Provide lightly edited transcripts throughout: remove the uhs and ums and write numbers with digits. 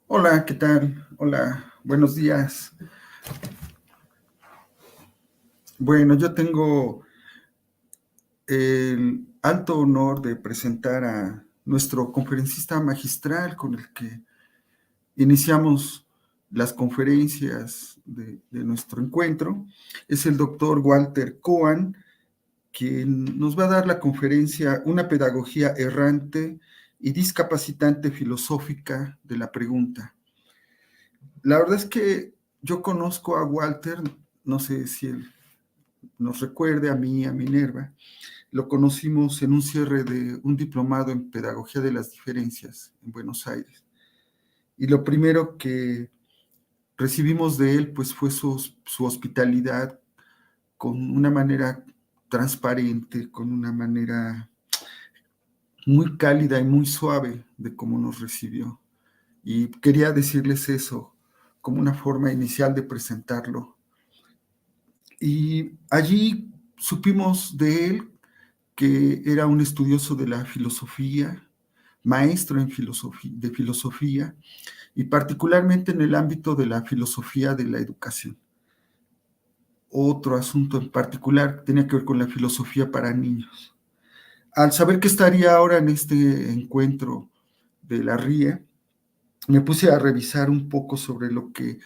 Hola, ¿qué tal? Hola, buenos días. Bueno, yo tengo el alto honor de presentar a nuestro conferencista magistral con el que iniciamos las conferencias de nuestro encuentro. Es el doctor Walter Cohen, quien nos va a dar la conferencia Una pedagogía errante y discapacitante filosófica de la pregunta. La verdad es que yo conozco a Walter, no sé si él nos recuerde a mí, a Minerva. Lo conocimos en un cierre de un diplomado en Pedagogía de las Diferencias en Buenos Aires. Y lo primero que recibimos de él pues fue su hospitalidad con una manera transparente, con una manera muy cálida y muy suave de cómo nos recibió. Y quería decirles eso como una forma inicial de presentarlo. Y allí supimos de él que era un estudioso de la filosofía, maestro en de filosofía, y particularmente en el ámbito de la filosofía de la educación. Otro asunto en particular tenía que ver con la filosofía para niños. Al saber que estaría ahora en este encuentro de la RIE, me puse a revisar un poco sobre lo que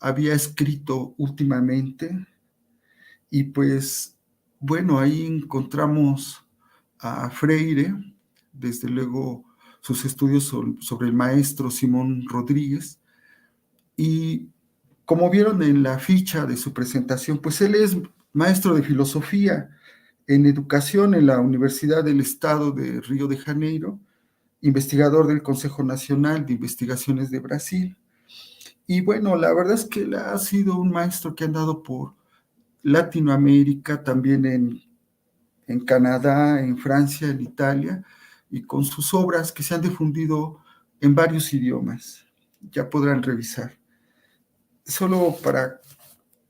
había escrito últimamente y pues, bueno, ahí encontramos a Freire, desde luego sus estudios sobre el maestro Simón Rodríguez, y como vieron en la ficha de su presentación, pues él es maestro de filosofía en educación en la Universidad del Estado de Río de Janeiro, investigador del Consejo Nacional de Investigaciones de Brasil. Y bueno, la verdad es que él ha sido un maestro que ha andado por Latinoamérica, también en Canadá, en Francia, en Italia, y con sus obras que se han difundido en varios idiomas. Ya podrán revisar. Solo para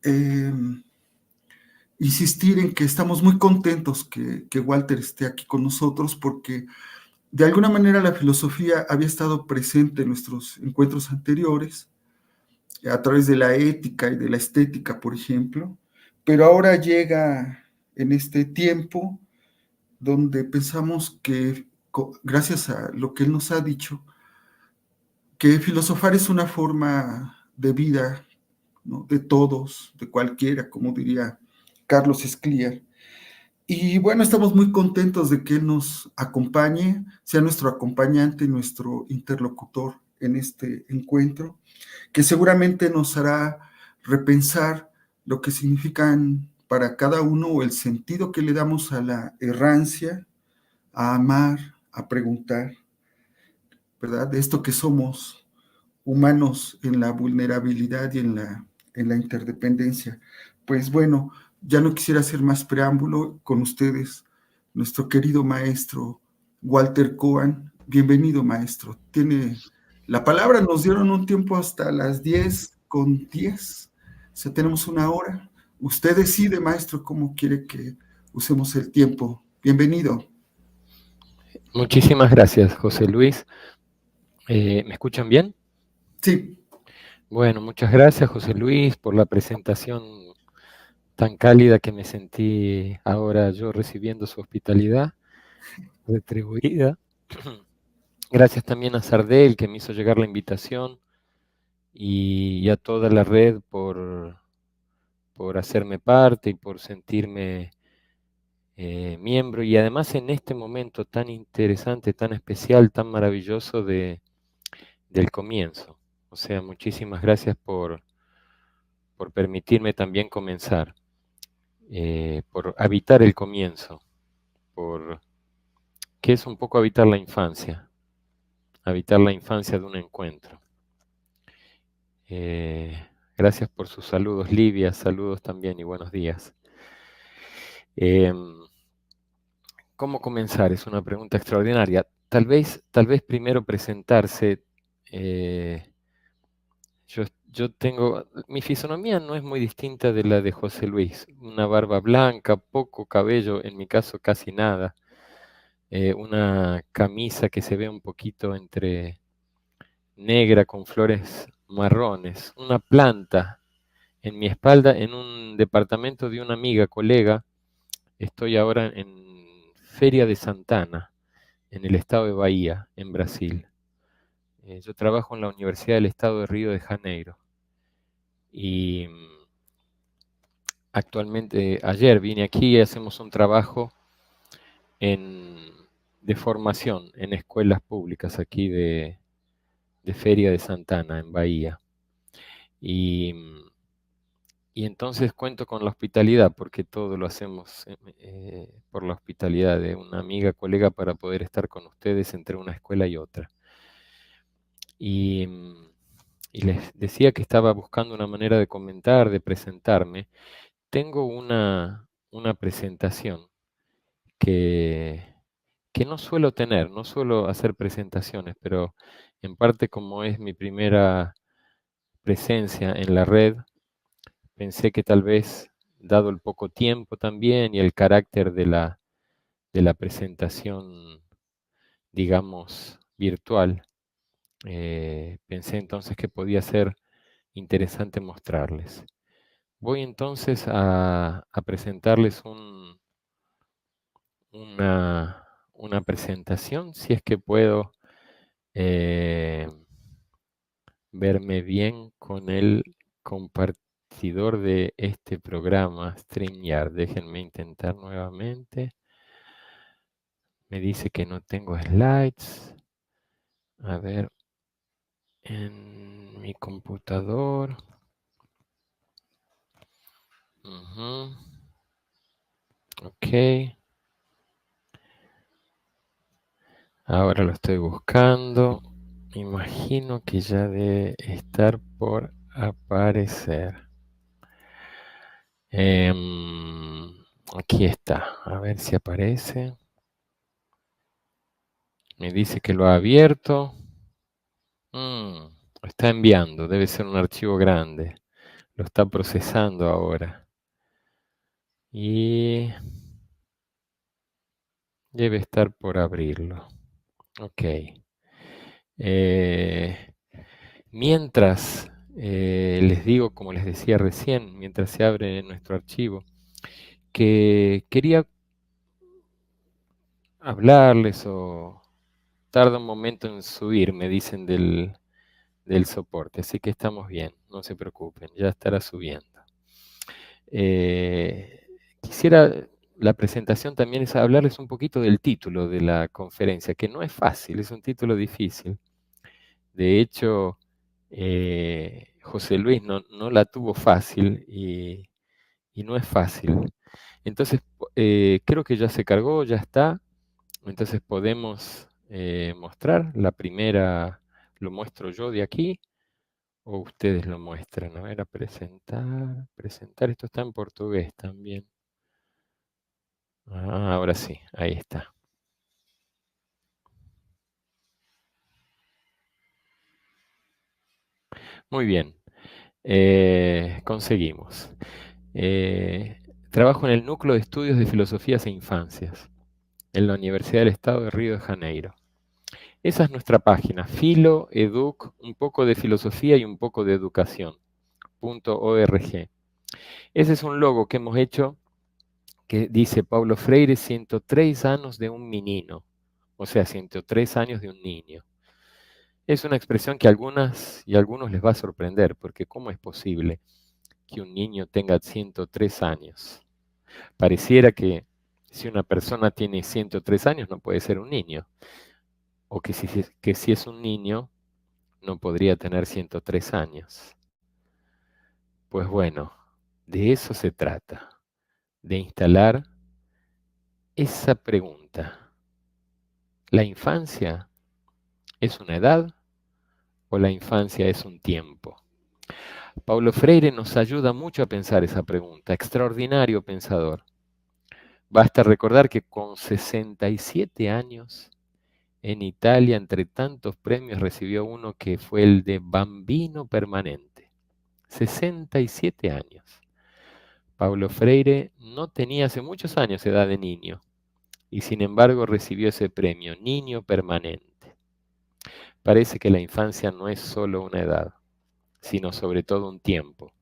eh, insistir en que estamos muy contentos que Walter esté aquí con nosotros porque de alguna manera la filosofía había estado presente en nuestros encuentros anteriores, a través de la ética y de la estética, por ejemplo, pero ahora llega en este tiempo donde pensamos que, gracias a lo que él nos ha dicho, que filosofar es una forma de vida, ¿no? De todos, de cualquiera, como diría Carlos Escliar. Y bueno, estamos muy contentos de que él nos acompañe, sea nuestro acompañante, nuestro interlocutor en este encuentro, que seguramente nos hará repensar lo que significan para cada uno o el sentido que le damos a la errancia, a amar, a preguntar, ¿verdad? De esto que somos humanos en la vulnerabilidad y en la interdependencia. Pues bueno, ya no quisiera hacer más preámbulo con ustedes, nuestro querido maestro Walter Cohen. Bienvenido, maestro. Tiene la palabra, nos dieron un tiempo hasta las 10:10. O sea, tenemos una hora. Usted decide, maestro, cómo quiere que usemos el tiempo. Bienvenido. Muchísimas gracias, José Luis. ¿Me escuchan bien? Sí, Bueno, muchas gracias, José Luis, por la presentación tan cálida que me sentí ahora yo recibiendo su hospitalidad retribuida. Gracias también a Sardel, que me hizo llegar la invitación, y a toda la red por hacerme parte y por sentirme miembro, y además en este momento tan interesante, tan especial, tan maravilloso del comienzo. O sea, muchísimas gracias por permitirme también comenzar, por habitar el comienzo, por que es un poco habitar la infancia de un encuentro. Eh, Gracias por sus saludos, Livia, saludos también y buenos días. Eh, ¿Cómo comenzar? Es una pregunta extraordinaria. Tal vez primero presentarse. eh, yo tengo, mi fisonomía no es muy distinta de la de José Luis. Una barba blanca, poco cabello, en mi caso casi nada. Una camisa que se ve un poquito entre negra con flores marrones, una planta en mi espalda en un departamento de una amiga, colega. Estoy ahora en Feria de Santana, en el estado de Bahía, en Brasil. Yo trabajo en la Universidad del Estado de Río de Janeiro y actualmente, ayer vine aquí y hacemos un trabajo en, de formación en escuelas públicas aquí de Feria de Santana, en Bahía. Y, y entonces cuento con la hospitalidad, porque todo lo hacemos por la hospitalidad de una amiga, colega, para poder estar con ustedes entre una escuela y otra. Y, y les decía que estaba buscando una manera de comentar, de presentarme. Tengo una presentación que, que no suelo tener, no suelo hacer presentaciones, pero en parte como es mi primera presencia en la red, pensé que tal vez, dado el poco tiempo también y el carácter de la presentación, digamos, virtual, pensé entonces que podía ser interesante mostrarles. Voy entonces a presentarles una presentación, si es que puedo eh, verme bien con el compartidor de este programa, StreamYard. Déjenme intentar nuevamente. Me dice que no tengo slides. A ver, en mi computador. Ok. Ahora lo estoy buscando. Imagino que ya debe estar por aparecer. Aquí está. A ver si aparece. Me dice que lo ha abierto. Está enviando. Debe ser un archivo grande. Lo está procesando ahora. Y debe estar por abrirlo. Ok. Mientras les digo, como les decía recién, mientras se abre nuestro archivo, que quería hablarles o tarda un momento en subir, me dicen del soporte, así que estamos bien, no se preocupen, ya estará subiendo. Quisiera, la presentación también es hablarles un poquito del título de la conferencia, que no es fácil, es un título difícil. De hecho, José Luis no la tuvo fácil y no es fácil. Entonces, creo que ya se cargó, ya está. Entonces podemos mostrar. La primera lo muestro yo de aquí o ustedes lo muestran. A ver, a presentar. Presentar, esto está en portugués también. Ah, ahora sí, ahí está. Muy bien, conseguimos. Trabajo en el Núcleo de Estudios de Filosofías e Infancias, en la Universidad del Estado de Río de Janeiro. Esa es nuestra página, Filoeduc, un poco de filosofía y un poco de educación.org. Ese es un logo que hemos hecho que dice Paulo Freire, 103 años de un menino, o sea, 103 años de un niño. Es una expresión que a algunas y a algunos les va a sorprender, porque ¿cómo es posible que un niño tenga 103 años? Pareciera que si una persona tiene 103 años no puede ser un niño, o que si es un niño no podría tener 103 años. Pues bueno, de eso se trata, de instalar esa pregunta. ¿La infancia es una edad o la infancia es un tiempo? Paulo Freire nos ayuda mucho a pensar esa pregunta, extraordinario pensador. Basta recordar que con 67 años, en Italia, entre tantos premios, recibió uno que fue el de Bambino Permanente. 67 años. Paulo Freire no tenía hace muchos años edad de niño y sin embargo recibió ese premio, Niño Permanente. parece que la infancia no es solo una edad, sino sobre todo un tiempo.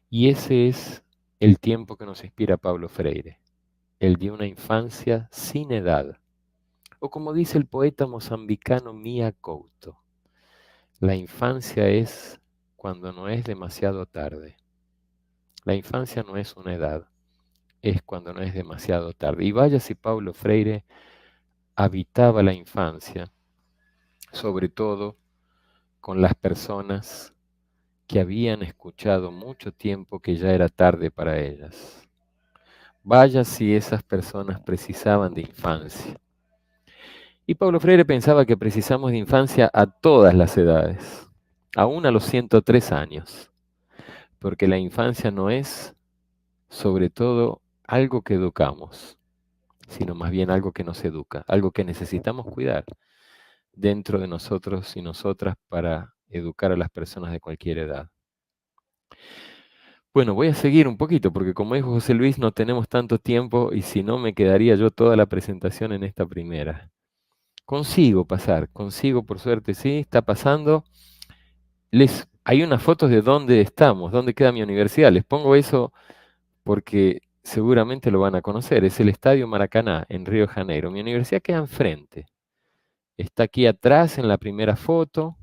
Y ese es el tiempo que nos inspira Paulo Freire, el de una infancia sin edad. O como dice el poeta mozambicano Mia Couto, la infancia es cuando no es demasiado tarde. La infancia no es una edad, es cuando no es demasiado tarde. Y vaya si Paulo Freire habitaba la infancia, sobre todo con las personas que habían escuchado mucho tiempo que ya era tarde para ellas. Vaya si esas personas precisaban de infancia. Y Paulo Freire pensaba que precisamos de infancia a todas las edades, aún a los 103 años, porque la infancia no es, sobre todo, algo que educamos, sino más bien algo que nos educa, algo que necesitamos cuidar dentro de nosotros y nosotras para educar a las personas de cualquier edad. Bueno, voy a seguir un poquito, porque como dijo José Luis, no tenemos tanto tiempo y si no me quedaría yo toda la presentación en esta primera. Consigo pasar, consigo por suerte, sí, está pasando. Hay unas fotos de dónde estamos, dónde queda mi universidad. Les pongo eso porque seguramente lo van a conocer. Es el Estadio Maracaná en Río de Janeiro. Mi universidad queda enfrente. Está aquí atrás en la primera foto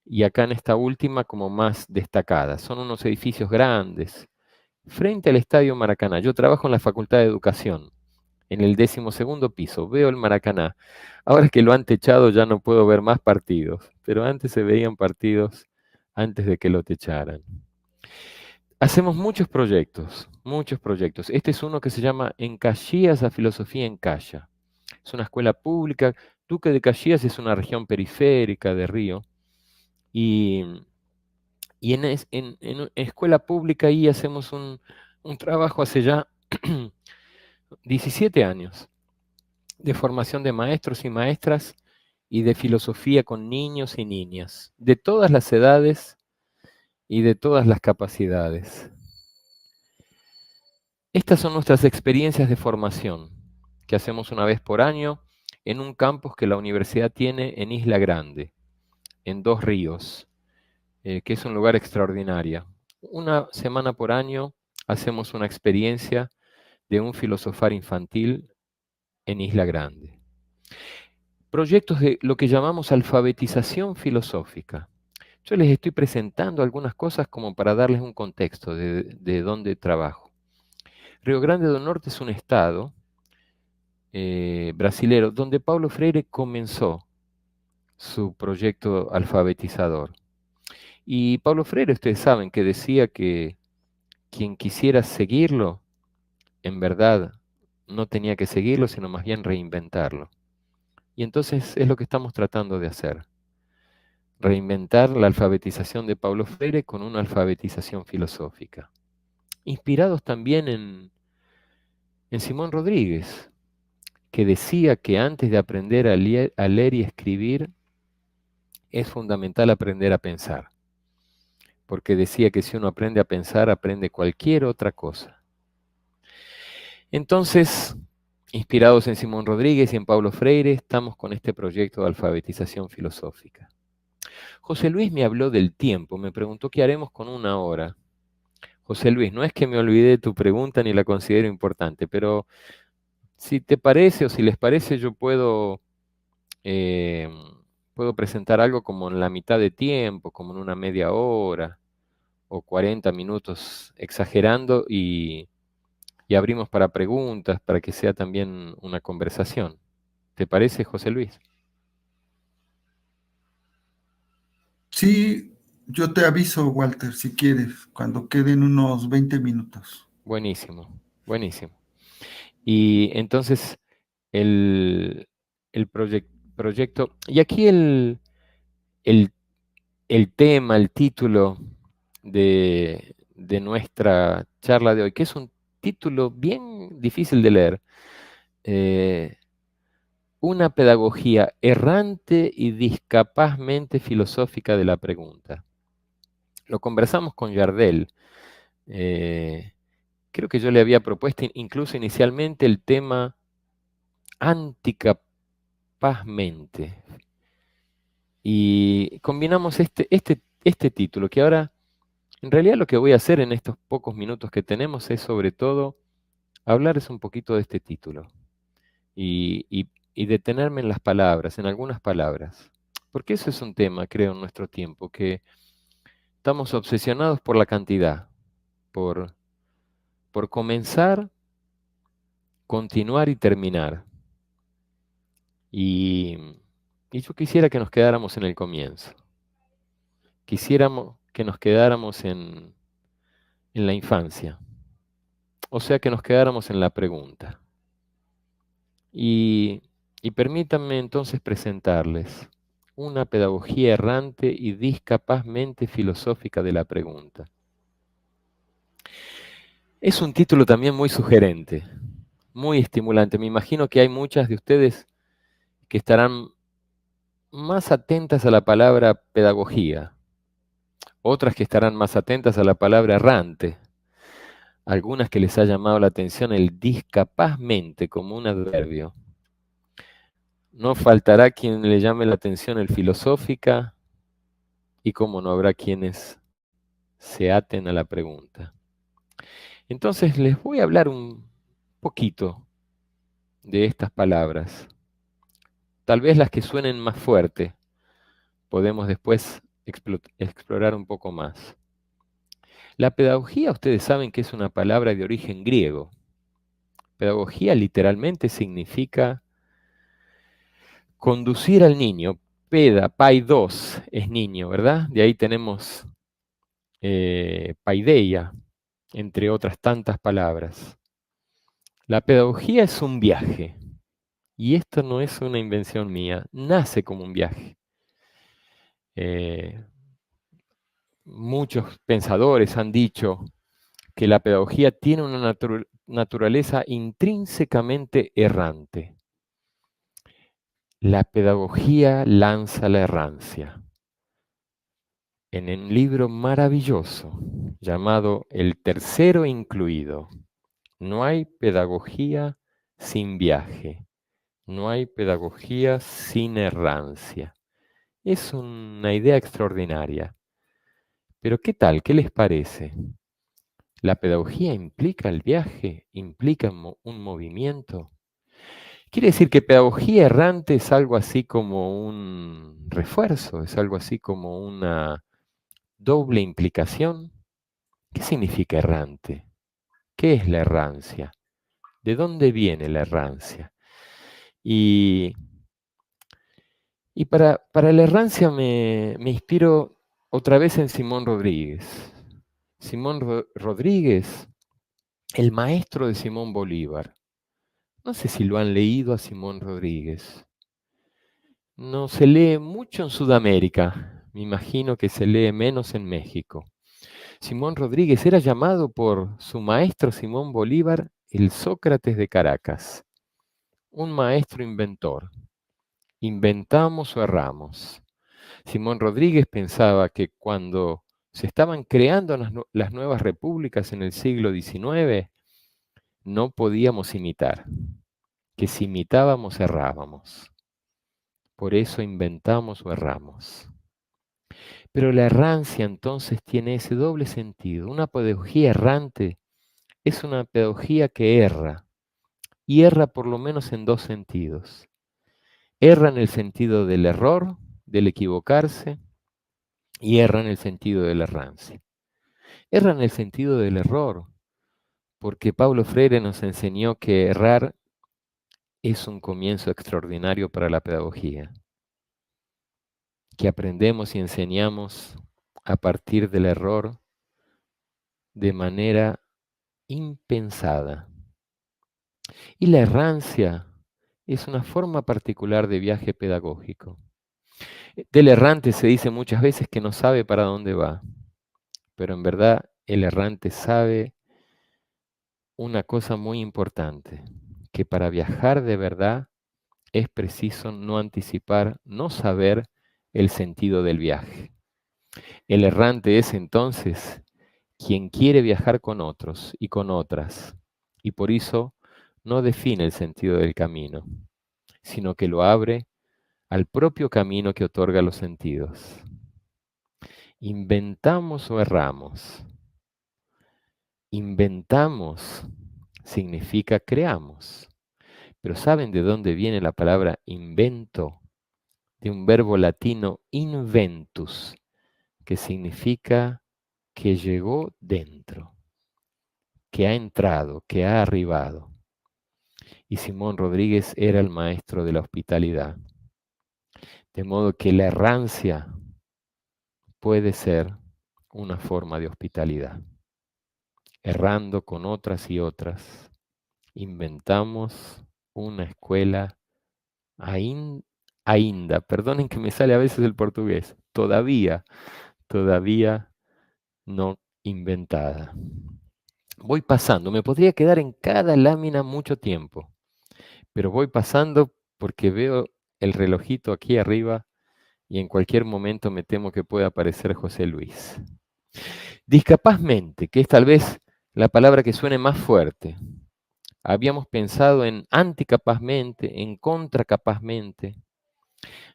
y acá en esta última como más destacada. Son unos edificios grandes frente al Estadio Maracaná. Yo trabajo en la Facultad de Educación, en el 12º piso. Veo el Maracaná. Ahora que lo han techado ya no puedo ver más partidos, pero antes se veían partidos antes de que lo techaran. Hacemos muchos proyectos, muchos proyectos. Este es uno que se llama En Caxias a Filosofía en Calla. Es una escuela pública. Duque de Caxias es una región periférica de Río. Y en escuela pública ahí hacemos un trabajo hace ya 17 años de formación de maestros y maestras y de filosofía con niños y niñas, de todas las edades y de todas las capacidades. Estas son nuestras experiencias de formación que hacemos una vez por año en un campus que la universidad tiene en Isla Grande, en Dos Ríos, que es un lugar extraordinario. Una semana por año hacemos una experiencia de un filosofar infantil en Isla Grande. Proyectos de lo que llamamos alfabetización filosófica. Yo les estoy presentando algunas cosas como para darles un contexto de dónde trabajo. Río Grande do Norte es un estado brasilero donde Paulo Freire comenzó su proyecto alfabetizador. Y Paulo Freire, ustedes saben que decía que quien quisiera seguirlo, en verdad, no tenía que seguirlo, sino más bien reinventarlo. Y entonces es lo que estamos tratando de hacer. Reinventar la alfabetización de Paulo Freire con una alfabetización filosófica. Inspirados también en Simón Rodríguez, que decía que antes de aprender a leer y escribir, es fundamental aprender a pensar. Porque decía que si uno aprende a pensar, aprende cualquier otra cosa. Entonces, inspirados en Simón Rodríguez y en Paulo Freire, estamos con este proyecto de alfabetización filosófica. José Luis me habló del tiempo, me preguntó qué haremos con una hora. José Luis, no es que me olvide de tu pregunta ni la considero importante, pero si te parece o si les parece, yo eh, puedo presentar algo como en la mitad de tiempo, como en una media hora o 40 minutos exagerando y abrimos para preguntas, para que sea también una conversación. ¿Te parece, José Luis? Sí, yo te aviso, Walter, si quieres, cuando queden unos 20 minutos. Buenísimo, buenísimo. Y entonces el, proyecto, y aquí el, el tema, el título de nuestra charla de hoy, que es un título bien difícil de leer, eh, una pedagogía errante y discapazmente filosófica de la pregunta. Lo conversamos con Yardel. Creo que yo le había propuesto incluso inicialmente el tema anticapazmente. Y combinamos este título, que ahora, en realidad lo que voy a hacer en estos pocos minutos que tenemos es sobre todo hablarles un poquito de este título y detenerme en las palabras, en algunas palabras. Porque eso es un tema, creo, en nuestro tiempo, que estamos obsesionados por la cantidad, por, por comenzar, continuar y terminar. Y, y yo quisiera que nos quedáramos en el comienzo. Quisiéramos que nos quedáramos en la infancia. O sea, que nos quedáramos en la pregunta. Y, y permítanme entonces presentarles una pedagogía errante y discapazmente filosófica de la pregunta. Es un título también muy sugerente, muy estimulante. Me imagino que hay muchas de ustedes que estarán más atentas a la palabra pedagogía, otras que estarán más atentas a la palabra errante, algunas que les ha llamado la atención el discapazmente como un adverbio. No faltará quien le llame la atención el filosófica y como no habrá quienes se aten a la pregunta. Entonces les voy a hablar un poquito de estas palabras. Tal vez las que suenen más fuerte, podemos después explorar un poco más. La pedagogía, ustedes saben que es una palabra de origen griego. Pedagogía literalmente significa conducir al niño. Paidos es niño, ¿verdad? De ahí tenemos paideia, entre otras tantas palabras. La pedagogía es un viaje, y esto no es una invención mía, nace como un viaje. Muchos pensadores han dicho que la pedagogía tiene una naturaleza intrínsecamente errante. La pedagogía lanza la errancia. En un libro maravilloso llamado El Tercero Incluido, no hay pedagogía sin viaje, no hay pedagogía sin errancia. Es una idea extraordinaria. Pero ¿qué tal? ¿Qué les parece? ¿La pedagogía implica el viaje? ¿Implica un movimiento? Quiere decir que pedagogía errante es algo así como un refuerzo, es algo así como una doble implicación. ¿Qué significa errante? ¿Qué es la errancia? ¿De dónde viene la errancia? Y, y para la errancia me inspiro otra vez en Simón Rodríguez. Simón Rodríguez, el maestro de Simón Bolívar. No sé si lo han leído a Simón Rodríguez. No se lee mucho en Sudamérica. Me imagino que se lee menos en México. Simón Rodríguez era llamado por su maestro Simón Bolívar el Sócrates de Caracas. Un maestro inventor. Inventamos o erramos. Simón Rodríguez pensaba que cuando se estaban creando las nuevas repúblicas en el siglo XIX, no podíamos imitar, que si imitábamos errábamos. Por eso inventamos o erramos. Pero la errancia entonces tiene ese doble sentido. Una pedagogía errante es una pedagogía que erra, y erra por lo menos en dos sentidos. Erra en el sentido del error, del equivocarse, y erra en el sentido de la errancia. Erra en el sentido del error, porque Paulo Freire nos enseñó que errar es un comienzo extraordinario para la pedagogía, que aprendemos y enseñamos a partir del error de manera impensada. Y la errancia es una forma particular de viaje pedagógico. Del errante se dice muchas veces que no sabe para dónde va, pero en verdad el errante sabe una cosa muy importante, que para viajar de verdad es preciso no anticipar, no saber el sentido del viaje. El errante es entonces quien quiere viajar con otros y con otras, y por eso no define el sentido del camino, sino que lo abre al propio camino que otorga los sentidos. Inventamos o erramos. Inventamos significa creamos. Pero ¿saben de dónde viene la palabra invento? De un verbo latino inventus, que significa que llegó dentro, que ha entrado, que ha arribado. Y Simón Rodríguez era el maestro de la hospitalidad. De modo que la errancia puede ser una forma de hospitalidad. Errando con otras y otras, inventamos una escuela ainda, perdonen que me sale a veces el portugués, todavía no inventada. Voy pasando, me podría quedar en cada lámina mucho tiempo, pero voy pasando porque veo el relojito aquí arriba y en cualquier momento me temo que pueda aparecer José Luis. Discapazmente, que es tal vez la palabra que suene más fuerte. Habíamos pensado en anticapazmente, en contracapazmente.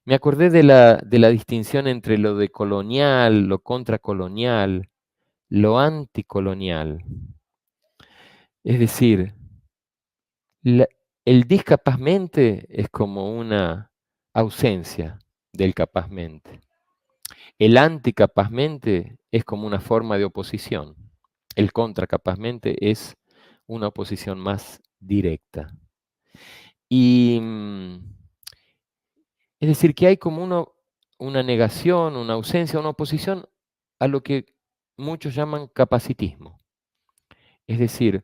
Me acordé de la distinción entre lo decolonial, lo contracolonial, lo anticolonial. Es decir, el discapazmente es como una ausencia del capazmente. El anticapazmente es como una forma de oposición. El contracapazmente es una oposición más directa. Y es decir, que hay como una negación, una ausencia, una oposición a lo que muchos llaman capacitismo. Es decir,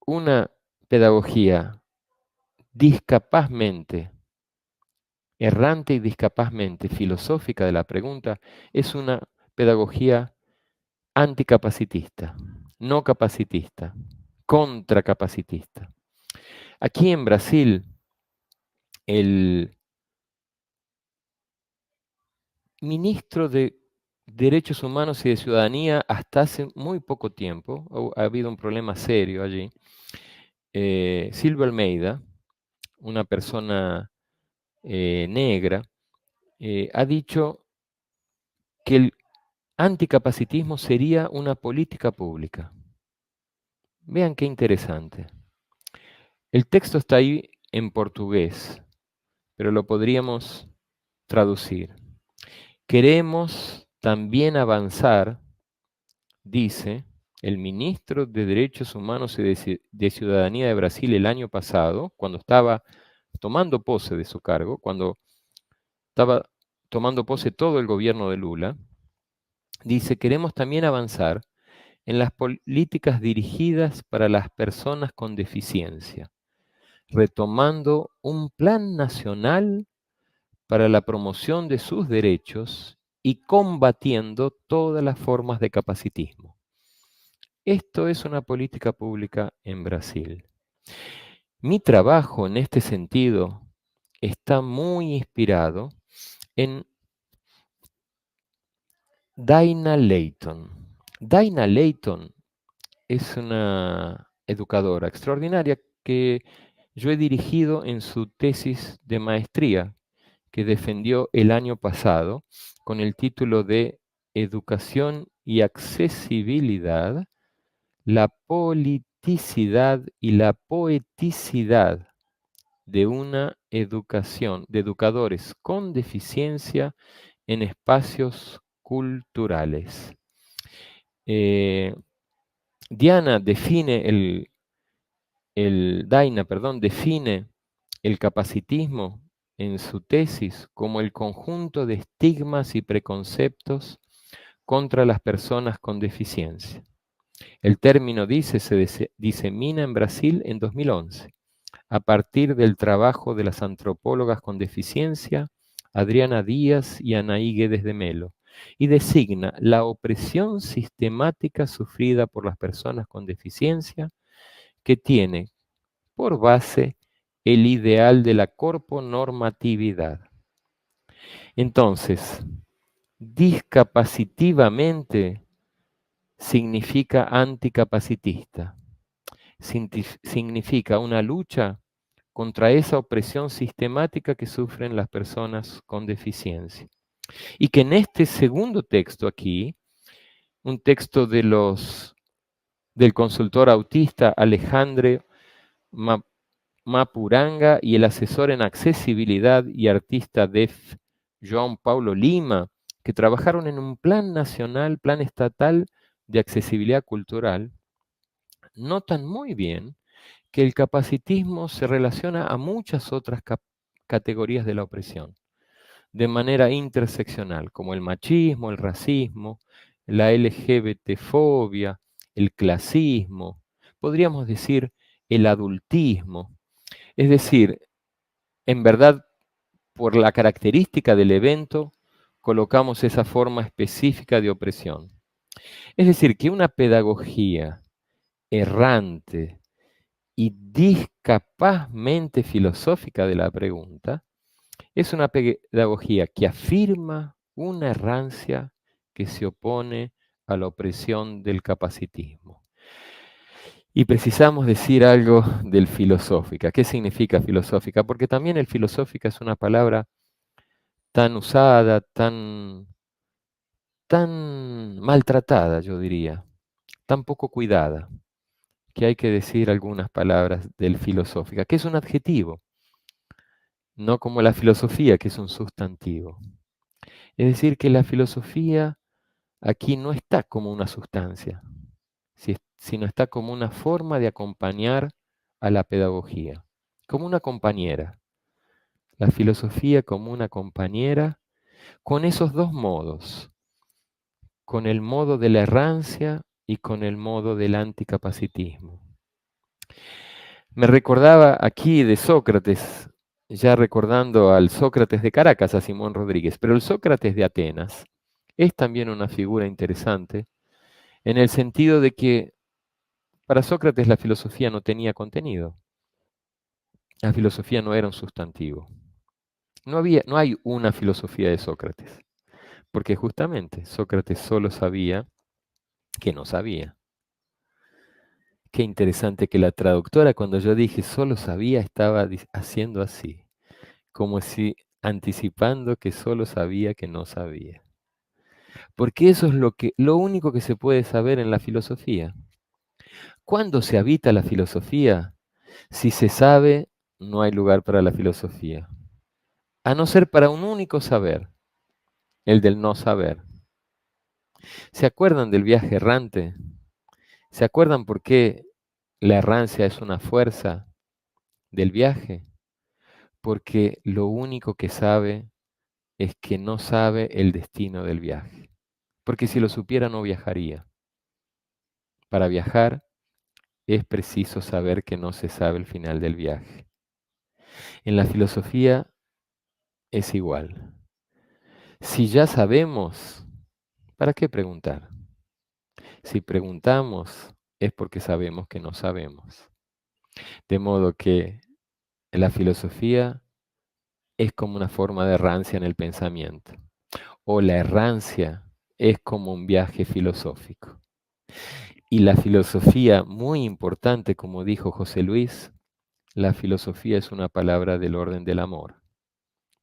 una pedagogía discapazmente, errante y discapazmente filosófica de la pregunta, es una pedagogía anticapacitista, no capacitista, contracapacitista. Aquí en Brasil, el ministro de Derechos Humanos y de Ciudadanía, hasta hace muy poco tiempo, ha habido un problema serio allí, Silvio Almeida, una persona negra, ha dicho que el anticapacitismo sería una política pública. Vean qué interesante. El texto está ahí en portugués, pero lo podríamos traducir. Queremos también avanzar, dice el ministro de Derechos Humanos y de Ciudadanía de Brasil el año pasado, cuando estaba tomando pose de su cargo, cuando estaba tomando pose todo el gobierno de Lula, dice, queremos también avanzar en las políticas dirigidas para las personas con deficiencia, retomando un plan nacional para la promoción de sus derechos y combatiendo todas las formas de capacitismo. Esto es una política pública en Brasil. Mi trabajo en este sentido está muy inspirado en Daina Leighton. Daina Leighton es una educadora extraordinaria que yo he dirigido en su tesis de maestría que defendió el año pasado con el título de Educación y Accesibilidad, la politicidad y la poeticidad de una educación de educadores con deficiencia en espacios culturales. Daina define el capacitismo en su tesis como el conjunto de estigmas y preconceptos contra las personas con deficiencia. El término se disemina en Brasil en 2011, a partir del trabajo de las antropólogas con deficiencia, Adriana Díaz y Anaí Guedes de Melo, y designa la opresión sistemática sufrida por las personas con deficiencia que tiene por base el ideal de la corponormatividad. Entonces, discapacitivamente significa anticapacitista, significa una lucha contra esa opresión sistemática que sufren las personas con deficiencia. Y que en este segundo texto aquí, un texto del consultor autista Alejandro Mapuranga y el asesor en accesibilidad y artista DEF, João Paulo Lima, que trabajaron en un plan nacional, plan estatal de accesibilidad cultural, notan muy bien que el capacitismo se relaciona a muchas otras categorías de la opresión, de manera interseccional, como el machismo, el racismo, la LGBT-fobia, el clasismo, podríamos decir el adultismo. Es decir, en verdad, por la característica del evento, colocamos esa forma específica de opresión. Es decir, que una pedagogía errante y discapazmente filosófica de la pregunta es una pedagogía que afirma una errancia que se opone a la opresión del capacitismo. Y precisamos decir algo del filosófica. ¿Qué significa filosófica? Porque también el filosófica es una palabra tan usada, tan maltratada, yo diría, tan poco cuidada, que hay que decir algunas palabras del filosófica, que es un adjetivo, no como la filosofía, que es un sustantivo. Es decir, que la filosofía aquí no está como una sustancia, sino está como una forma de acompañar a la pedagogía, como una compañera. La filosofía como una compañera con esos dos modos, con el modo de la errancia y con el modo del anticapacitismo. Me recordaba aquí de Sócrates, ya recordando al Sócrates de Caracas, a Simón Rodríguez, pero el Sócrates de Atenas es también una figura interesante en el sentido de que para Sócrates la filosofía no tenía contenido. La filosofía no era un sustantivo. No hay una filosofía de Sócrates, porque justamente Sócrates solo sabía que no sabía. Qué interesante que la traductora, cuando yo dije solo sabía, estaba haciendo así, como si anticipando que solo sabía que no sabía. Porque eso es lo único que se puede saber en la filosofía. ¿Cuándo se habita la filosofía? Si se sabe, no hay lugar para la filosofía. A no ser para un único saber, el del no saber. ¿Se acuerdan del viaje errante? ¿Se acuerdan por qué la errancia es una fuerza del viaje? Porque lo único que sabe es que no sabe el destino del viaje. Porque si lo supiera no viajaría. Para viajar es preciso saber que no se sabe el final del viaje. En la filosofía es igual. Si ya sabemos, ¿para qué preguntar? Si preguntamos es porque sabemos que no sabemos. De modo que la filosofía es como una forma de errancia en el pensamiento. O la errancia es como un viaje filosófico. Y la filosofía, muy importante, como dijo José Luis, la filosofía es una palabra del orden del amor.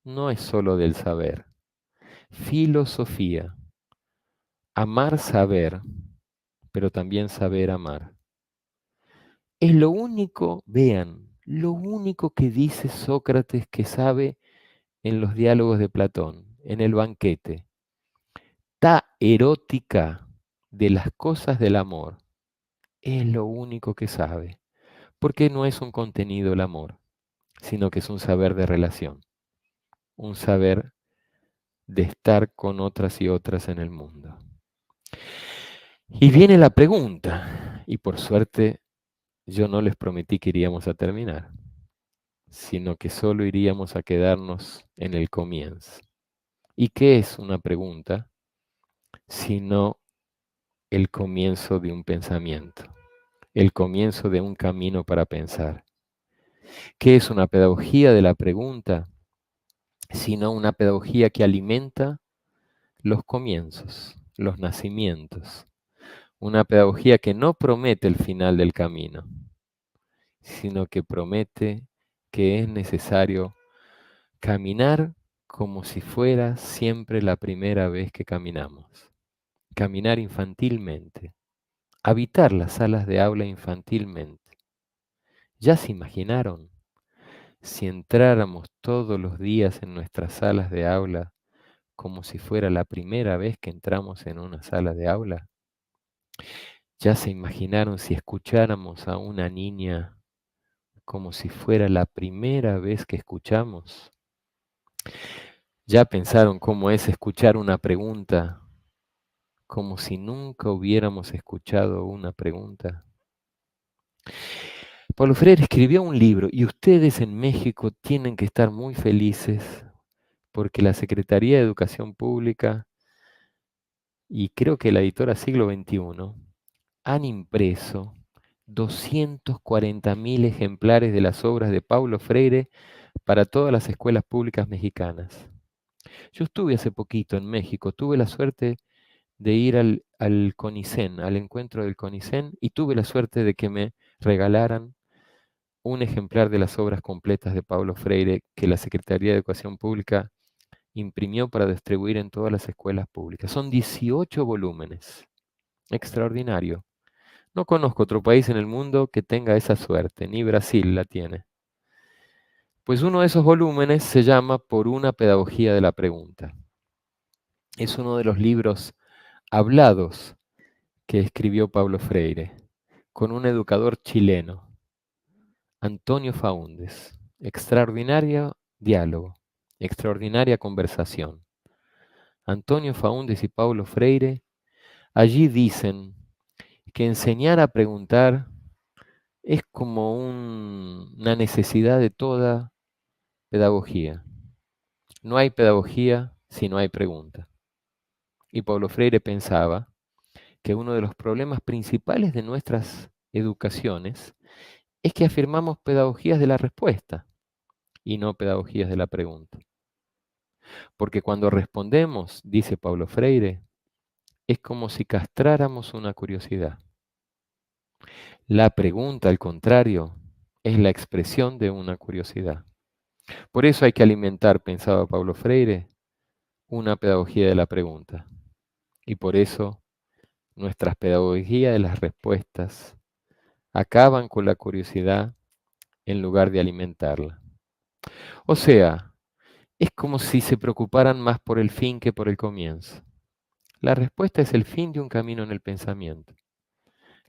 No es solo del saber. Filosofía. Amar saber, pero también saber amar. Es lo único, vean, lo único que dice Sócrates que sabe en los diálogos de Platón, en el banquete. Ta erótica de las cosas del amor. Es lo único que sabe. Porque no es un contenido el amor, sino que es un saber de relación. Un saber de estar con otras y otras en el mundo. Y viene la pregunta, y por suerte yo no les prometí que iríamos a terminar, sino que solo iríamos a quedarnos en el comienzo. ¿Y qué es una pregunta? Sino el comienzo de un pensamiento, el comienzo de un camino para pensar. ¿Qué es una pedagogía de la pregunta? Sino una pedagogía que alimenta los comienzos, los nacimientos. Una pedagogía que no promete el final del camino, sino que promete que es necesario caminar como si fuera siempre la primera vez que caminamos. Caminar infantilmente. Habitar las salas de aula infantilmente. ¿Ya se imaginaron si entráramos todos los días en nuestras salas de aula como si fuera la primera vez que entramos en una sala de aula? ¿Ya se imaginaron si escucháramos a una niña como si fuera la primera vez que escuchamos? ¿Ya pensaron cómo es escuchar una pregunta como si nunca hubiéramos escuchado una pregunta? Paulo Freire escribió un libro y ustedes en México tienen que estar muy felices porque la Secretaría de Educación Pública y creo que la editora Siglo XXI han impreso 240.000 ejemplares de las obras de Paulo Freire para todas las escuelas públicas mexicanas. Yo estuve hace poquito en México, tuve la suerte de ir al CONICEN, al encuentro del CONICEN, y tuve la suerte de que me regalaran un ejemplar de las obras completas de Paulo Freire que la Secretaría de Educación Pública imprimió para distribuir en todas las escuelas públicas. Son 18 volúmenes. Extraordinario. No conozco otro país en el mundo que tenga esa suerte, ni Brasil la tiene. Pues uno de esos volúmenes se llama Por una pedagogía de la pregunta. Es uno de los libros hablados que escribió Paulo Freire, con un educador chileno, Antonio Faúndez. Extraordinario diálogo, extraordinaria conversación. Antonio Faúndez y Paulo Freire allí dicen que enseñar a preguntar es como una necesidad de toda pedagogía. No hay pedagogía si no hay pregunta. Y Paulo Freire pensaba que uno de los problemas principales de nuestras educaciones es que afirmamos pedagogías de la respuesta y no pedagogías de la pregunta. Porque cuando respondemos, dice Paulo Freire, es como si castráramos una curiosidad. La pregunta, al contrario, es la expresión de una curiosidad. Por eso hay que alimentar, pensaba Paulo Freire, una pedagogía de la pregunta. Y por eso nuestras pedagogías de las respuestas acaban con la curiosidad en lugar de alimentarla. O sea, es como si se preocuparan más por el fin que por el comienzo. La respuesta es el fin de un camino en el pensamiento.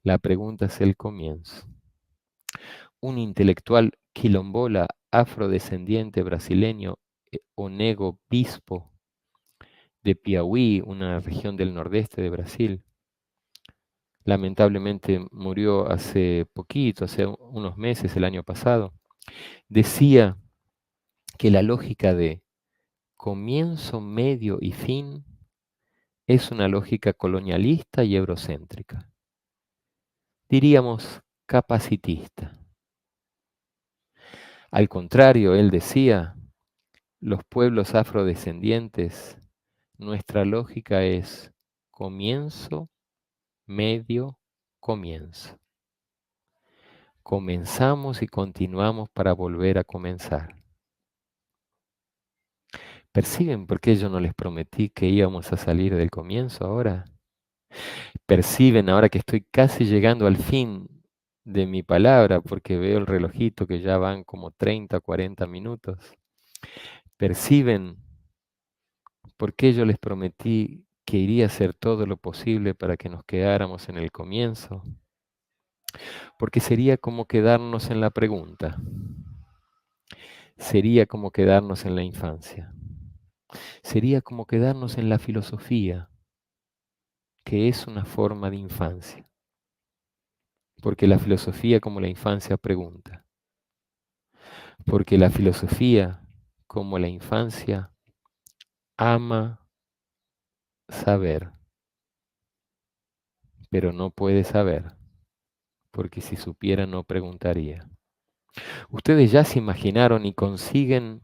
La pregunta es el comienzo. Un intelectual quilombola afrodescendiente brasileño, Onego Bispo, de Piauí, una región del nordeste de Brasil, lamentablemente murió hace poquito, hace unos meses, el año pasado, decía que la lógica de comienzo, medio y fin es una lógica colonialista y eurocéntrica. Diríamos capacitista. Al contrario, él decía, los pueblos afrodescendientes, nuestra lógica es comienzo, medio, comienzo. Comenzamos y continuamos para volver a comenzar. ¿Perciben por qué yo no les prometí que íbamos a salir del comienzo ahora? ¿Perciben ahora que estoy casi llegando al fin de mi palabra porque veo el relojito que ya van como 30, 40 minutos? ¿Perciben por qué yo les prometí que iría a hacer todo lo posible para que nos quedáramos en el comienzo? Porque sería como quedarnos en la pregunta. Sería como quedarnos en la infancia. Sería como quedarnos en la filosofía, que es una forma de infancia. Porque la filosofía como la infancia pregunta. Porque la filosofía como la infancia ama saber, pero no puede saber, porque si supiera no preguntaría. Ustedes ya se imaginaron y consiguen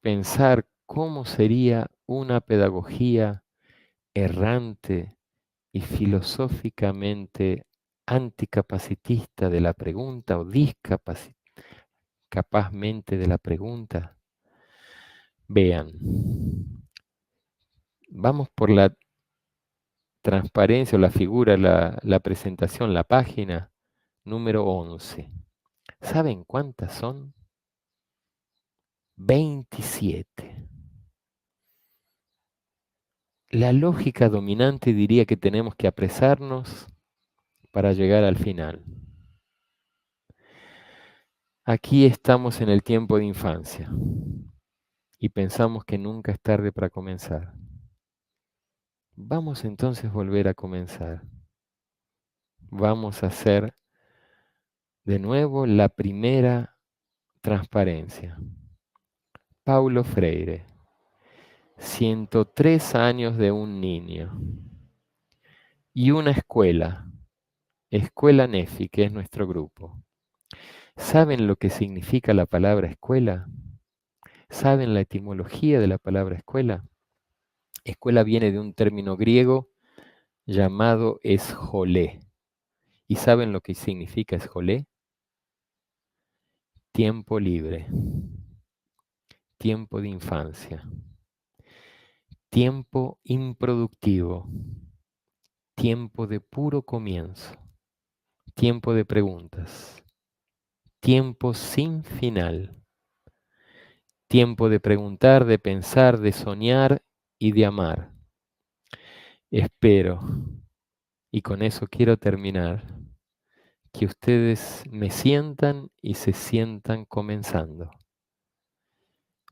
pensar cómo sería una pedagogía errante y filosóficamente anticapacitista de la pregunta o discapacitista. capazmente de la pregunta. Vean, vamos por la transparencia o la figura, la presentación, la página número 11. ¿Saben cuántas son? 27. La lógica dominante diría que tenemos que apresarnos para llegar al final. Aquí estamos en el tiempo de infancia y pensamos que nunca es tarde para comenzar. Vamos entonces a volver a comenzar. Vamos a hacer de nuevo la primera transparencia. Paulo Freire, 103 años de un niño y una escuela, Escuela Nefi, que es nuestro grupo. ¿Saben lo que significa la palabra escuela? ¿Saben la etimología de la palabra escuela? Escuela viene de un término griego llamado esjolé. ¿Y saben lo que significa esjolé? Tiempo libre, tiempo de infancia, tiempo improductivo, tiempo de puro comienzo, tiempo de preguntas, tiempo sin final, tiempo de preguntar, de pensar, de soñar y de amar. Espero, y con eso quiero terminar, que ustedes me sientan y se sientan comenzando.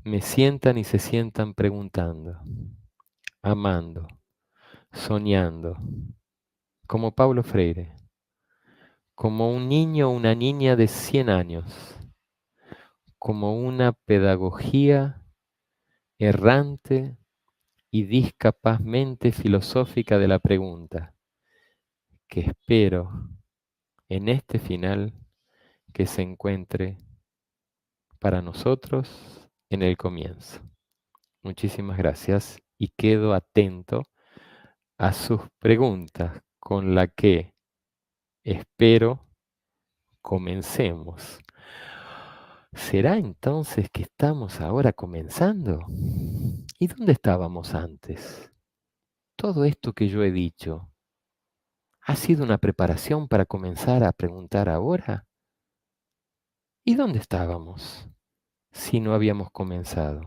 Me sientan y se sientan preguntando, amando, soñando, como Paulo Freire, como un niño o una niña de 100 años, como una pedagogía errante y discapazmente filosófica de la pregunta, que espero en este final que se encuentre para nosotros en el comienzo. Muchísimas gracias y quedo atento a sus preguntas con la que espero comencemos. ¿Será entonces que estamos ahora comenzando? ¿Y dónde estábamos antes? Todo esto que yo he dicho, ¿ha sido una preparación para comenzar a preguntar ahora? ¿Y dónde estábamos si no habíamos comenzado?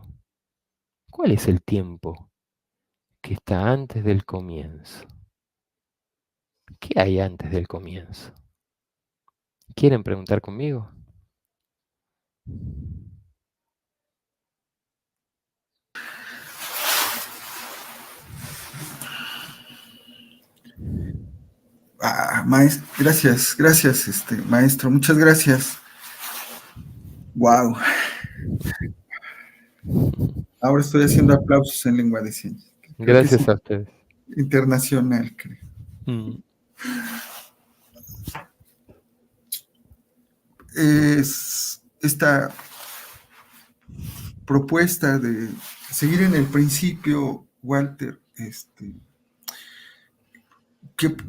¿Cuál es el tiempo que está antes del comienzo? ¿Qué hay antes del comienzo? ¿Quieren preguntar conmigo? Gracias, gracias, maestro, muchas gracias. Wow. Ahora estoy haciendo aplausos en lengua de señas. Creo que es Gracias a ustedes. internacional, creo. Es esta propuesta de seguir en el principio, Walter,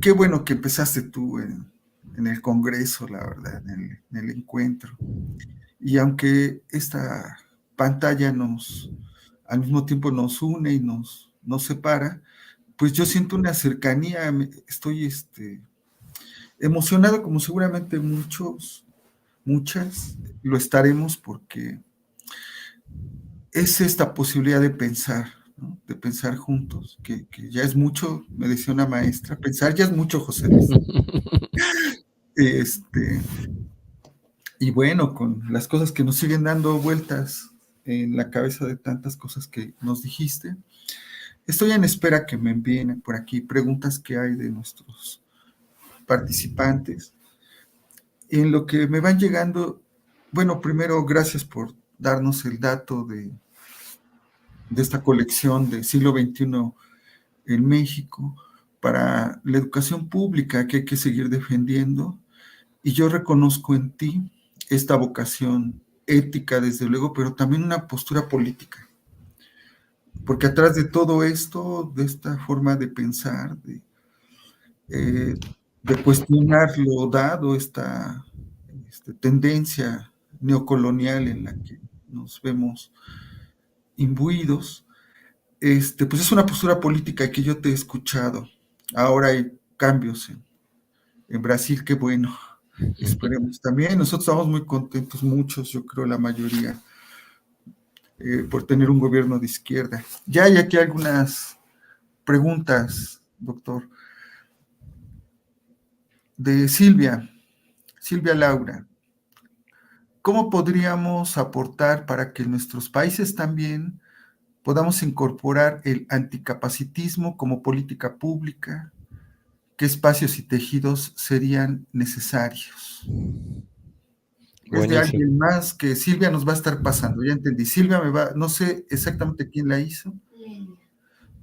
qué bueno que empezaste tú en el Congreso, la verdad, en el encuentro. Y aunque esta pantalla al mismo tiempo nos une y nos separa, pues yo siento una cercanía, estoy emocionado, como seguramente muchas lo estaremos, porque es esta posibilidad de pensar, ¿no? De pensar juntos, que ya es mucho, me decía una maestra, pensar ya es mucho, José Luis. Y bueno, con las cosas que nos siguen dando vueltas en la cabeza de tantas cosas que nos dijiste, estoy en espera que me envíen por aquí preguntas que hay de nuestros participantes. En lo que me van llegando, bueno, primero, gracias por darnos el dato de esta colección del siglo XXI en México para la educación pública que hay que seguir defendiendo. Y yo reconozco en ti esta vocación ética, desde luego, pero también una postura política. Porque atrás de todo esto, de esta forma de pensar, de cuestionar lo dado, esta tendencia neocolonial en la que nos vemos imbuidos, pues es una postura política que yo te he escuchado. Ahora hay cambios en Brasil, qué bueno. Esperemos también. Nosotros estamos muy contentos, muchos, yo creo la mayoría, por tener un gobierno de izquierda. Ya hay aquí algunas preguntas, doctor, de Silvia Laura. ¿Cómo podríamos aportar para que en nuestros países también podamos incorporar el anticapacitismo como política pública? ¿Qué espacios y tejidos serían necesarios? Es de Buenísimo. alguien más que Silvia nos va a estar pasando, ya entendí. Silvia no sé exactamente quién la hizo.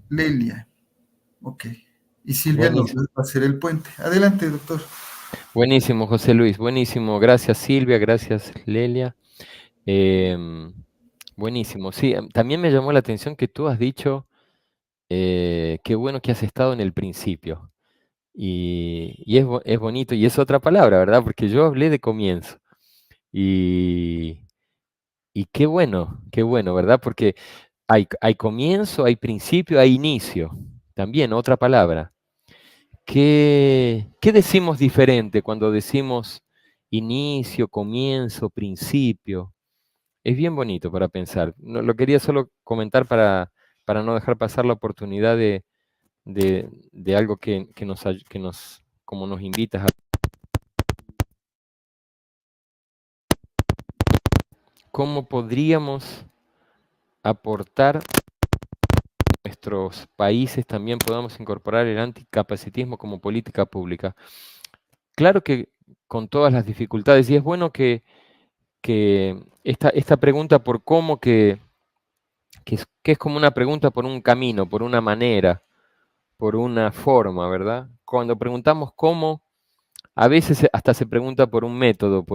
Lelia, ok. Y Silvia nos Buenísimo. va a hacer el puente. Adelante, doctor. Buenísimo, José Luis. Buenísimo. Gracias, Silvia. Gracias, Lelia. Buenísimo. Sí, también me llamó la atención que tú has dicho, qué bueno que has estado en el principio. Y es bonito, y es otra palabra, ¿verdad? Porque yo hablé de comienzo. Y, y qué bueno, ¿verdad? Porque hay comienzo, hay principio, hay inicio. También otra palabra. ¿Qué decimos diferente cuando decimos inicio, comienzo, principio? Es bien bonito para pensar. Lo quería solo comentar para no dejar pasar la oportunidad de algo como nos invitas a cómo podríamos aportar a nuestros países, también podamos incorporar el anticapacitismo como política pública. Claro que con todas las dificultades, y es bueno que esta pregunta por cómo que es como una pregunta por un camino, por una manera, por una forma, ¿verdad? Cuando preguntamos cómo, a veces hasta se pregunta por un método,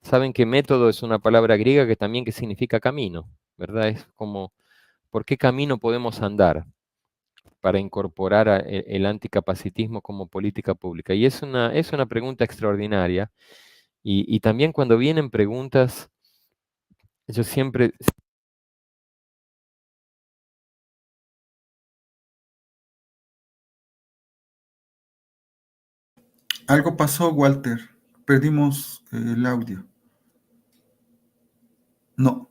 ¿saben que método es una palabra griega que también que significa camino, ¿verdad? Es como, ¿por qué camino podemos andar para incorporar el anticapacitismo como política pública? Y es una pregunta extraordinaria. Y también cuando vienen preguntas, yo siempre... Algo pasó, Walter. Perdimos el audio. No.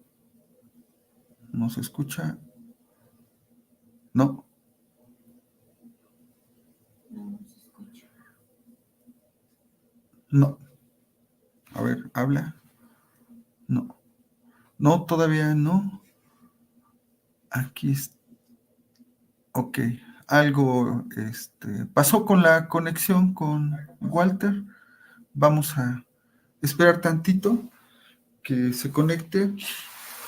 ¿No se escucha? No. No. A ver, habla. No. No, todavía no. Aquí está. Ok. Algo pasó con la conexión con Walter. Vamos a esperar tantito que se conecte.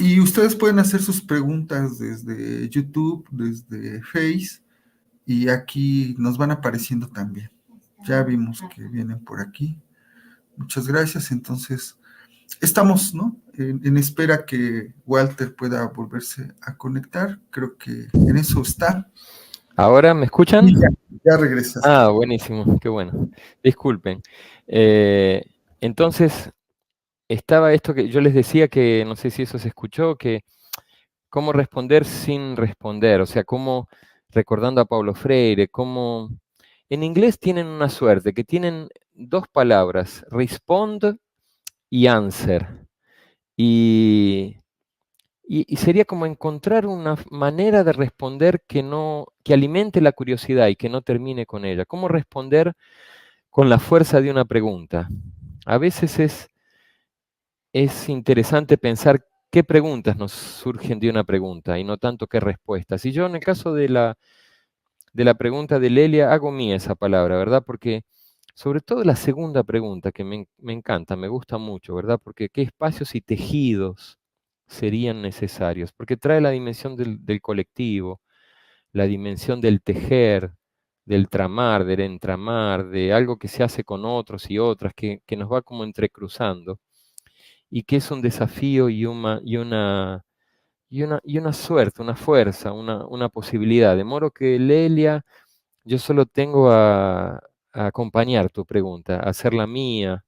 Y ustedes pueden hacer sus preguntas desde YouTube, desde Face, y aquí nos van apareciendo también. Ya vimos que vienen por aquí. Muchas gracias. Entonces, estamos, ¿no? En espera que Walter pueda volverse a conectar. Creo que en eso está. ¿Ahora me escuchan? Y ya regresaste. Ah, buenísimo, qué bueno. Disculpen. Eh, entonces, estaba esto que yo les decía que, no sé si eso se escuchó, que cómo responder sin responder, o sea, cómo, recordando a Paulo Freire, cómo en inglés tienen una suerte, que tienen dos palabras, respond y answer. Y, y sería como encontrar una manera de responder que alimente la curiosidad y que no termine con ella. ¿Cómo responder con la fuerza de una pregunta? A veces es interesante pensar qué preguntas nos surgen de una pregunta y no tanto qué respuestas. Y yo en el caso de la pregunta de Lelia hago mía esa palabra, ¿verdad? Porque sobre todo la segunda pregunta que me encanta, me gusta mucho, ¿verdad? Porque qué espacios y tejidos serían necesarios, porque trae la dimensión del colectivo, la dimensión del tejer, del tramar, del entramar, de algo que se hace con otros y otras, que nos va como entrecruzando, y que es un desafío y una suerte, una fuerza, una posibilidad. De modo que, Lelia, yo solo tengo a acompañar tu pregunta, a hacerla mía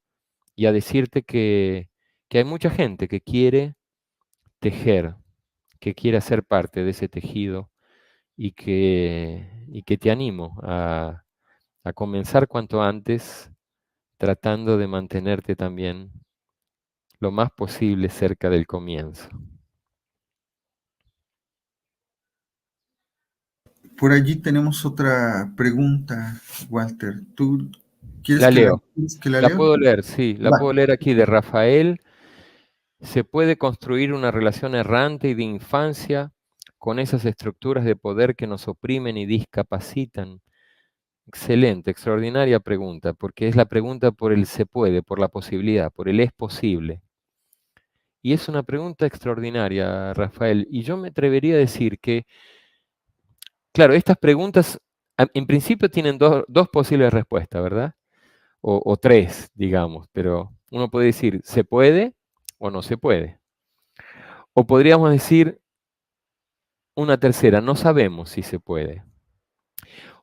y a decirte que que hay mucha gente que quiere tejer, que quiere ser parte de ese tejido y que te animo a comenzar cuanto antes, tratando de mantenerte también lo más posible cerca del comienzo. Por allí tenemos otra pregunta, Walter. ¿Tú quieres La leo. que la La leo? puedo leer, sí, la Va. puedo leer aquí de Rafael. ¿Se puede construir una relación errante y de infancia con esas estructuras de poder que nos oprimen y discapacitan? Excelente, extraordinaria pregunta, porque es la pregunta por el se puede, por la posibilidad, por el es posible. Y es una pregunta extraordinaria, Rafael. Y yo me atrevería a decir que, claro, estas preguntas en principio tienen dos posibles respuestas, ¿verdad? O tres, digamos, pero uno puede decir, ¿se puede o no se puede? O podríamos decir una tercera, no sabemos si se puede.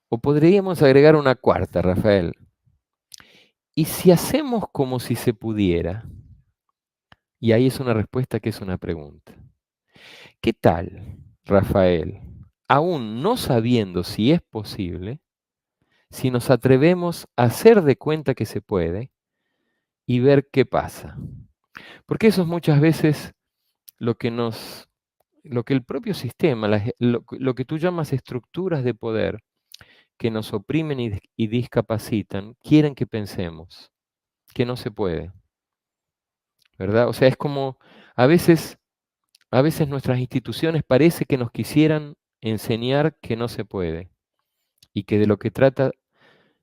O podríamos agregar una cuarta, Rafael. ¿Y si hacemos como si se pudiera? Y ahí es una respuesta que es una pregunta. ¿Qué tal, Rafael, aún no sabiendo si es posible, si nos atrevemos a hacer de cuenta que se puede y ver qué pasa? Porque eso es muchas veces lo que lo que el propio sistema, lo que tú llamas estructuras de poder que nos oprimen y discapacitan, quieren que pensemos que no se puede, ¿verdad? O sea, es como a veces, a veces nuestras instituciones parece que nos quisieran enseñar que no se puede y que de lo que trata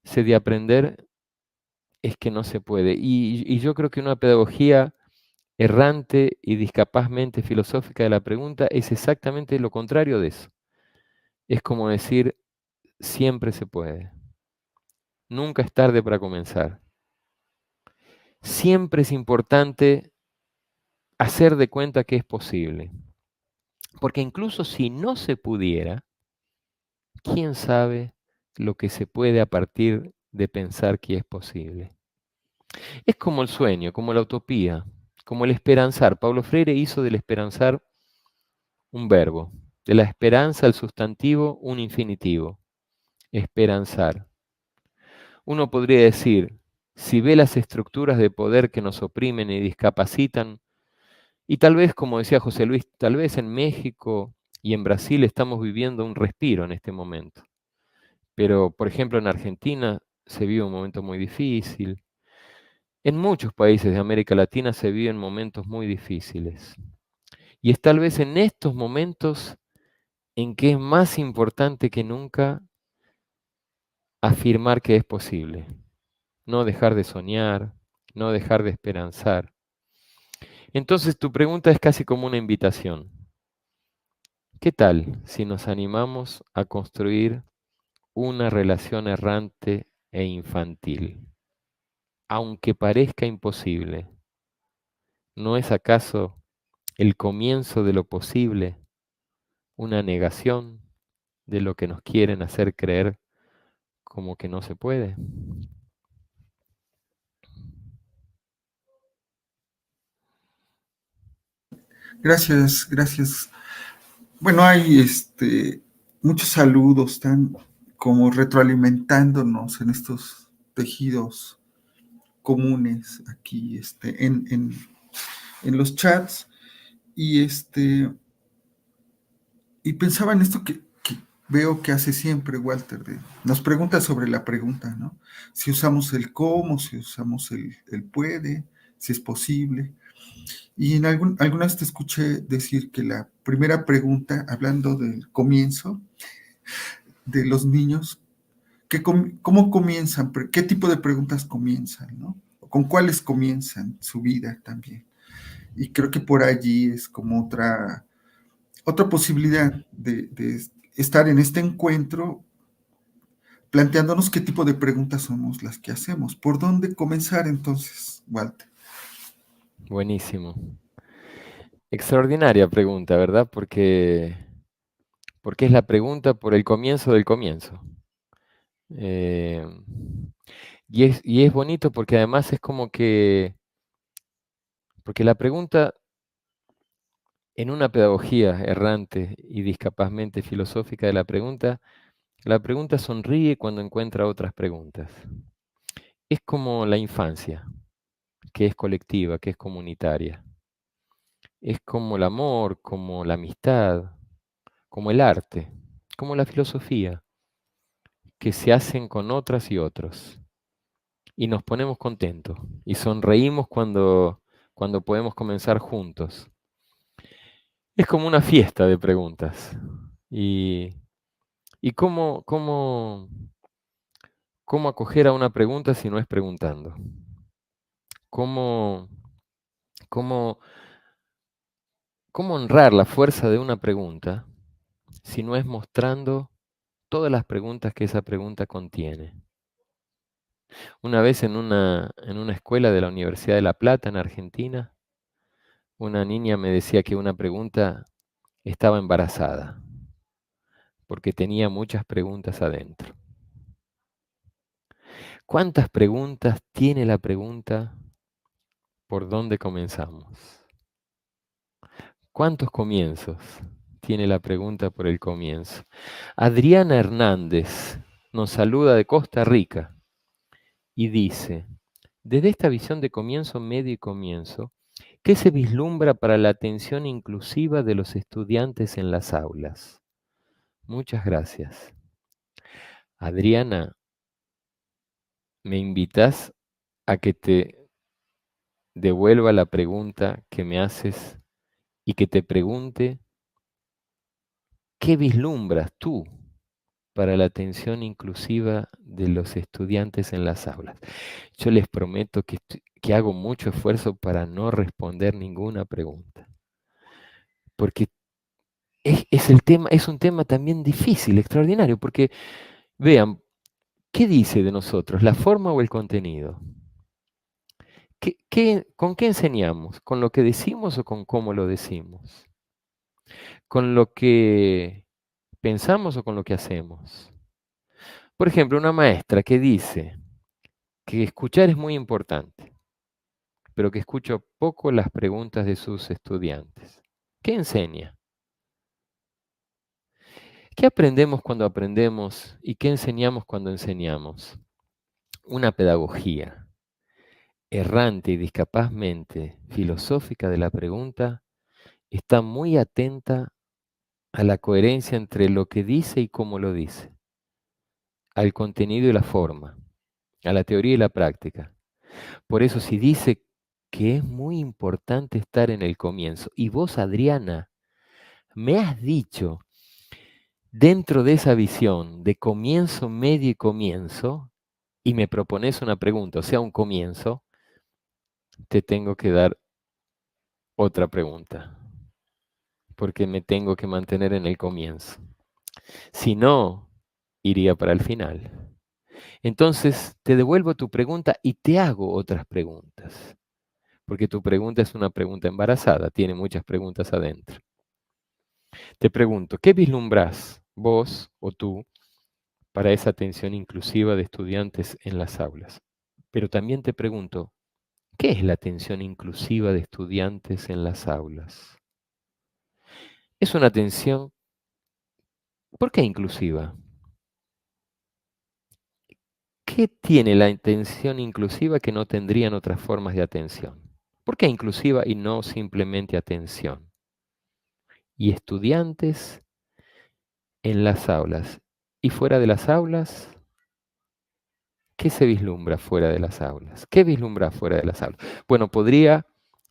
se de aprender es que no se puede. Y yo creo que una pedagogía errante y discapazmente filosófica de la pregunta es exactamente lo contrario de eso. Es como decir, siempre se puede. Nunca es tarde para comenzar. Siempre es importante hacer de cuenta que es posible. Porque incluso si no se pudiera, ¿quién sabe lo que se puede a partir de pensar que es posible? Es como el sueño, como la utopía, como el esperanzar. Paulo Freire hizo del esperanzar un verbo, de la esperanza al sustantivo un infinitivo, esperanzar. Uno podría decir, si ve las estructuras de poder que nos oprimen y discapacitan, y tal vez, como decía José Luis, tal vez en México y en Brasil estamos viviendo un respiro en este momento. Pero, por ejemplo, en Argentina se vive un momento muy difícil. En muchos países de América Latina se viven momentos muy difíciles. Y es tal vez en estos momentos en que es más importante que nunca afirmar que es posible. No dejar de soñar, no dejar de esperanzar. Entonces tu pregunta es casi como una invitación. ¿Qué tal si nos animamos a construir una relación errante e infantil? Aunque parezca imposible, ¿no es acaso el comienzo de lo posible una negación de lo que nos quieren hacer creer como que no se puede? Gracias, gracias. Bueno, hay muchos saludos, están como retroalimentándonos en estos tejidos comunes aquí en los chats. Y, y pensaba en esto que veo que hace siempre Walter, nos pregunta sobre la pregunta, ¿no? Si usamos el cómo, si usamos el puede, si es posible. Y alguna vez te escuché decir que la primera pregunta, hablando del comienzo de los niños, ¿cómo comienzan? ¿Qué tipo de preguntas comienzan, no? ¿Con cuáles comienzan su vida también? Y creo que por allí es como otra posibilidad de estar en este encuentro planteándonos qué tipo de preguntas somos las que hacemos. ¿Por dónde comenzar entonces, Walter? Buenísimo. Extraordinaria pregunta, ¿verdad? Porque es la pregunta por el comienzo del comienzo. Eh, y es bonito porque además es como que Porque la pregunta, en una pedagogía errante y discapazmente filosófica de la pregunta sonríe cuando encuentra otras preguntas. Es como la infancia, que es colectiva, que es comunitaria. Es como el amor, como la amistad, como el arte, como la filosofía, que se hacen con otras y otros. Y nos ponemos contentos y sonreímos cuando podemos comenzar juntos. Es como una fiesta de preguntas. Y, y cómo acoger a una pregunta si no es preguntando. Cómo, cómo, cómo honrar la fuerza de una pregunta si no es mostrando todas las preguntas que esa pregunta contiene. Una vez en una escuela de la Universidad de La Plata, en Argentina, una niña me decía que una pregunta estaba embarazada, porque tenía muchas preguntas adentro. ¿Cuántas preguntas tiene la pregunta por dónde comenzamos? ¿Cuántos comienzos tiene la pregunta por el comienzo? Adriana Hernández nos saluda de Costa Rica y dice, desde esta visión de comienzo, medio y comienzo, ¿qué se vislumbra para la atención inclusiva de los estudiantes en las aulas? Muchas gracias. Adriana, me invitas a que te devuelva la pregunta que me haces y que te pregunte, ¿qué vislumbras tú para la atención inclusiva de los estudiantes en las aulas? Yo les prometo que hago mucho esfuerzo para no responder ninguna pregunta, porque es un tema también difícil, extraordinario, porque vean, ¿qué dice de nosotros? ¿La forma o el contenido? ¿Con qué enseñamos? ¿Con lo que decimos o con cómo lo decimos? ¿Con lo que pensamos o con lo que hacemos? Por ejemplo, una maestra que dice que escuchar es muy importante, pero que escucha poco las preguntas de sus estudiantes. ¿Qué enseña? ¿Qué aprendemos cuando aprendemos y qué enseñamos cuando enseñamos? Una pedagogía errante y discapazmente filosófica de la pregunta está muy atenta a la coherencia entre lo que dice y cómo lo dice, al contenido y la forma, a la teoría y la práctica. Por eso si dice que es muy importante estar en el comienzo, y vos, Adriana, me has dicho, dentro de esa visión de comienzo, medio y comienzo, y me propones una pregunta, o sea, un comienzo, te tengo que dar otra pregunta, porque me tengo que mantener en el comienzo. Si no, iría para el final. Entonces, te devuelvo tu pregunta y te hago otras preguntas, porque tu pregunta es una pregunta embarazada, tiene muchas preguntas adentro. Te pregunto, ¿qué vislumbras vos o tú para esa atención inclusiva de estudiantes en las aulas? Pero también te pregunto, ¿qué es la atención inclusiva de estudiantes en las aulas? Es una atención, ¿por qué inclusiva? ¿Qué tiene la atención inclusiva que no tendrían otras formas de atención? ¿Por qué inclusiva y no simplemente atención? Y estudiantes en las aulas. ¿Y fuera de las aulas? ¿Qué se vislumbra fuera de las aulas? ¿Qué vislumbra fuera de las aulas? Bueno, podría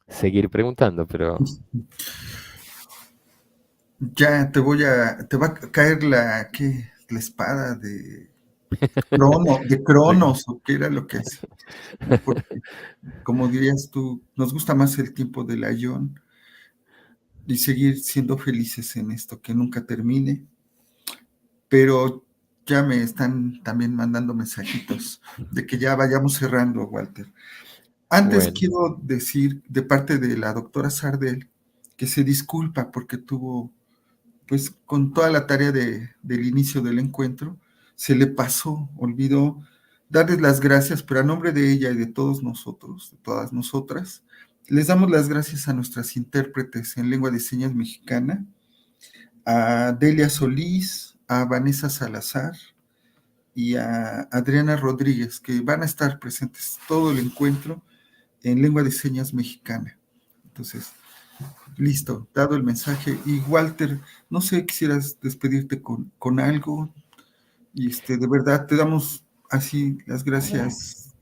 seguir preguntando, pero Ya te va a caer la espada de Cronos, o qué era lo que es. Porque, como dirías tú, nos gusta más el tiempo del ayón y seguir siendo felices en esto que nunca termine. Pero ya me están también mandando mensajitos de que ya vayamos cerrando, Walter. Antes bueno, quiero decir de parte de la doctora Sardel que se disculpa porque tuvo, pues con toda la tarea del inicio del encuentro, se le pasó, olvidó darles las gracias, pero a nombre de ella y de todos nosotros, de todas nosotras, Les damos las gracias a nuestras intérpretes en lengua de señas mexicana, a Delia Solís, a Vanessa Salazar y a Adriana Rodríguez, que van a estar presentes todo el encuentro en lengua de señas mexicana. Entonces, listo, dado el mensaje. Y Walter, no sé, quisieras despedirte con algo. Y de verdad te damos así las gracias,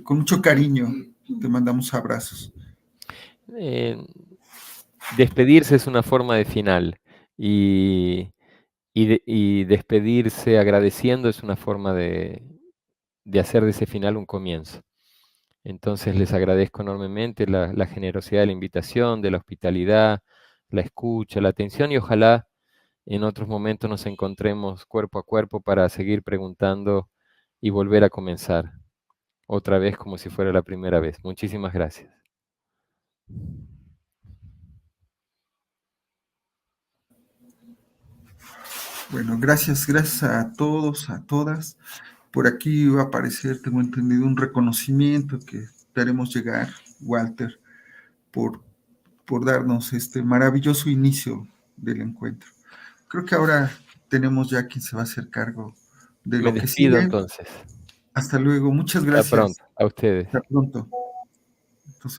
con mucho cariño. Te mandamos abrazos. Despedirse es una forma de final y despedirse agradeciendo es una forma de hacer de ese final un comienzo. Entonces les agradezco enormemente la generosidad de la invitación, de la hospitalidad, la escucha, la atención y ojalá en otros momentos nos encontremos cuerpo a cuerpo para seguir preguntando y volver a comenzar otra vez como si fuera la primera vez. Muchísimas gracias. Bueno, gracias a todos, a todas. Por aquí va a aparecer, tengo entendido, un reconocimiento que te haremos llegar, Walter, por darnos este maravilloso inicio del encuentro. Creo que ahora tenemos ya quien se va a hacer cargo de Me lo que despido sigue. entonces. Hasta luego, muchas Hasta gracias. pronto. A ustedes. Hasta pronto. Entonces,